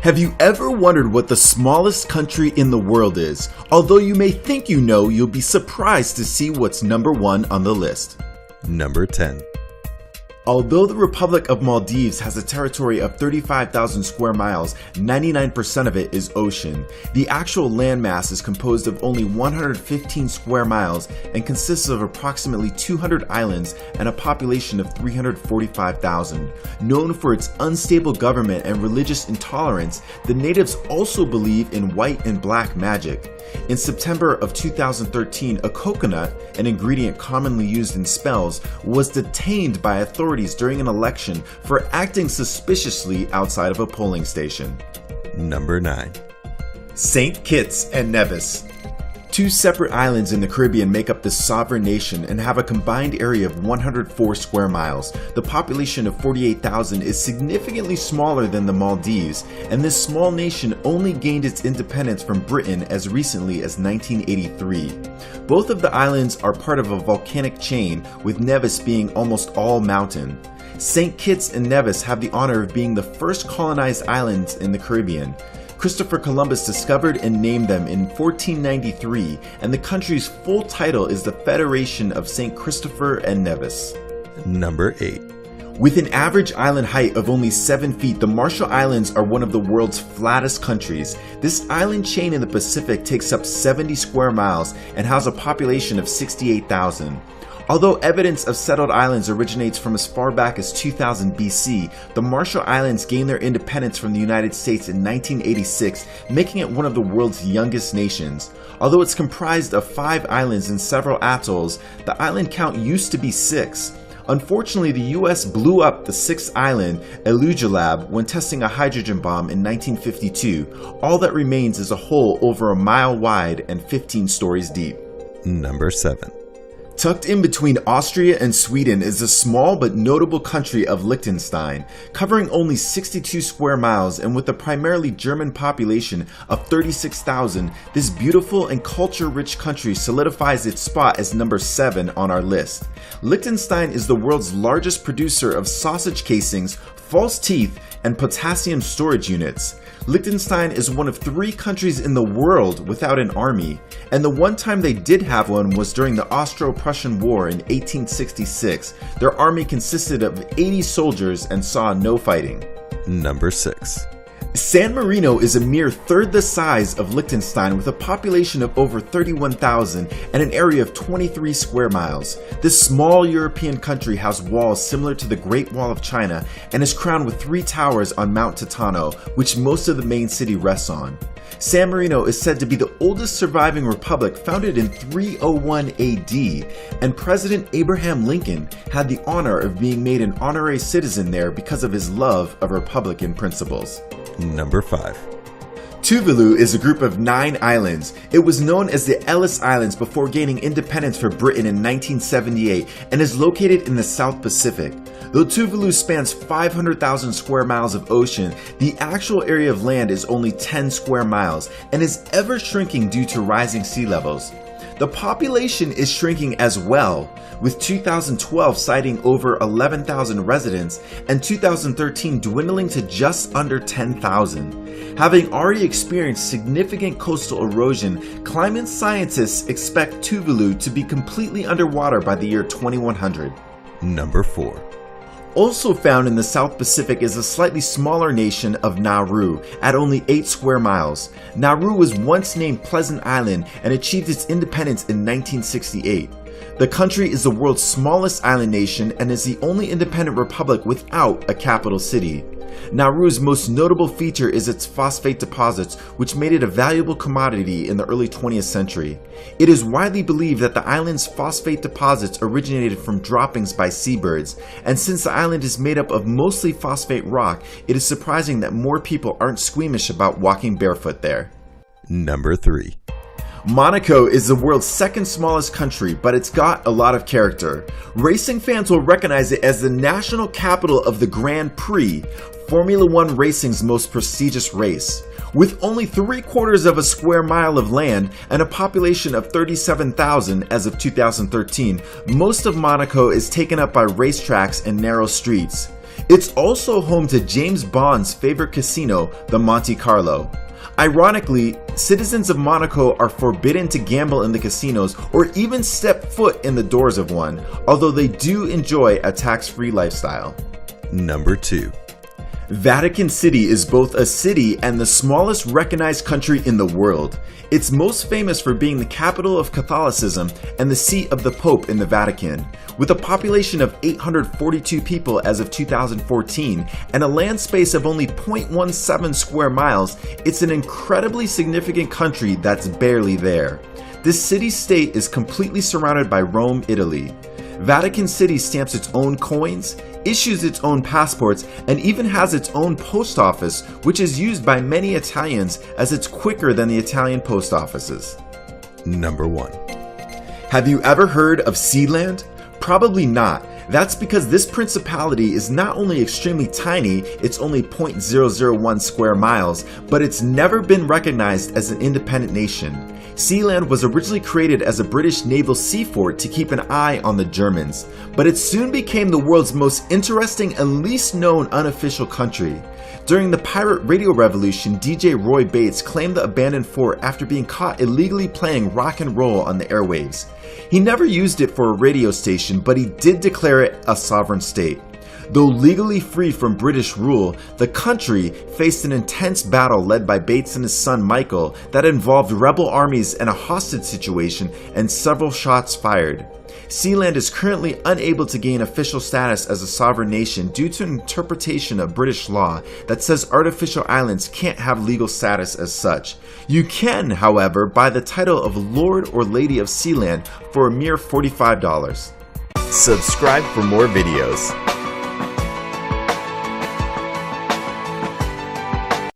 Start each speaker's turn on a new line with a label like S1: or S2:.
S1: Have you ever wondered what the smallest country in the world is? Although you may think you know, you'll be surprised to see what's number 1 on the list.
S2: Number 10.
S1: Although the Republic of Maldives has a territory of 35,000 square miles, 99% of it is ocean. The actual landmass is composed of only 115 square miles and consists of approximately 200 islands and a population of 345,000. Known for its unstable government and religious intolerance, the natives also believe in white and black magic. In September of 2013, a coconut, an ingredient commonly used in spells, was detained by authorities during an election for acting suspiciously outside of a polling station.
S2: Number 9.
S1: St. Kitts and Nevis. 2 separate islands in the Caribbean make up this sovereign nation and have a combined area of 104 square miles. The population of 48,000 is significantly smaller than the Maldives, and this small nation only gained its independence from Britain as recently as 1983. Both of the islands are part of a volcanic chain, with Nevis being almost all mountain. St. Kitts and Nevis have the honor of being the first colonized islands in the Caribbean. Christopher Columbus discovered and named them in 1493, and the country's full title is the Federation of St. Christopher and Nevis.
S2: Number 8.
S1: With an average island height of only 7 feet, the Marshall Islands are one of the world's flattest countries. This island chain in the Pacific takes up 70 square miles and has a population of 68,000. Although evidence of settled islands originates from as far back as 2000 BC, the Marshall Islands gained their independence from the United States in 1986, making it one of the world's youngest nations. Although it's comprised of 5 islands and several atolls, the island count used to be 6. Unfortunately, the US blew up the 6th island, Elugelab, when testing a hydrogen bomb in 1952. All that remains is a hole over a mile wide and 15 stories deep.
S2: Number 7.
S1: Tucked in between Austria and Sweden is the small but notable country of Liechtenstein. Covering only 62 square miles and with a primarily German population of 36,000, this beautiful and culture-rich country solidifies its spot as number 7 on our list. Liechtenstein is the world's largest producer of sausage casings, false teeth, and potassium storage units. Liechtenstein is one of 3 countries in the world without an army, and the one time they did have one was during the Austro-Prussian War in 1866. Their army consisted of 80 soldiers and saw no fighting.
S2: Number 6.
S1: San Marino is a mere third the size of Liechtenstein with a population of over 31,000 and an area of 23 square miles. This small European country has walls similar to the Great Wall of China and is crowned with 3 towers on Mount Titano, which most of the main city rests on. San Marino is said to be the oldest surviving republic, founded in 301 AD, and President Abraham Lincoln had the honor of being made an honorary citizen there because of his love of Republican principles.
S2: Number 5.
S1: Tuvalu is a group of 9 islands. It was known as the Ellis Islands before gaining independence for Britain in 1978 and is located in the South Pacific. Though Tuvalu spans 500,000 square miles of ocean, the actual area of land is only 10 square miles and is ever shrinking due to rising sea levels. The population is shrinking as well, with 2012 citing over 11,000 residents and 2013 dwindling to just under 10,000. Having already experienced significant coastal erosion, climate scientists expect Tuvalu to be completely underwater by the year 2100.
S2: Number 4.
S1: Also found in the South Pacific is a slightly smaller nation of Nauru, at only 8 square miles. Nauru was once named Pleasant Island and achieved its independence in 1968. The country is the world's smallest island nation and is the only independent republic without a capital city. Nauru's most notable feature is its phosphate deposits, which made it a valuable commodity in the early 20th century. It is widely believed that the island's phosphate deposits originated from droppings by seabirds, and since the island is made up of mostly phosphate rock, it is surprising that more people aren't squeamish about walking barefoot there.
S2: Number 3.
S1: Monaco is the world's 2nd smallest country, but it's got a lot of character. Racing fans will recognize it as the national capital of the Grand Prix, Formula One racing's most prestigious race. With only 3/4 of a square mile of land and a population of 37,000 as of 2013, most of Monaco is taken up by racetracks and narrow streets. It's also home to James Bond's favorite casino, the Monte Carlo. Ironically, citizens of Monaco are forbidden to gamble in the casinos or even step foot in the doors of one, although they do enjoy a tax-free lifestyle.
S2: Number 2.
S1: Vatican City is both a city and the smallest recognized country in the world. It's most famous for being the capital of Catholicism and the seat of the Pope in the Vatican. With a population of 842 people as of 2014 and a land space of only 0.17 square miles, it's an incredibly significant country that's barely there. This city-state is completely surrounded by Rome, Italy. Vatican City stamps its own coins, issues its own passports, and even has its own post office, which is used by many Italians as it's quicker than the Italian post offices.
S2: Number 1.
S1: Have you ever heard of Sealand? Probably not. That's because this principality is not only extremely tiny, it's only 0.001 square miles, but it's never been recognized as an independent nation. Sealand was originally created as a British naval sea fort to keep an eye on the Germans, but it soon became the world's most interesting and least known unofficial country. During the pirate radio revolution, DJ Roy Bates claimed the abandoned fort after being caught illegally playing rock and roll on the airwaves. He never used it for a radio station, but he did declare it a sovereign state. Though legally free from British rule, the country faced an intense battle led by Bates and his son Michael that involved rebel armies and a hostage situation and several shots fired. Sealand is currently unable to gain official status as a sovereign nation due to an interpretation of British law that says artificial islands can't have legal status as such. You can, however, buy the title of Lord or Lady of Sealand for a mere $45.
S2: Subscribe for more videos.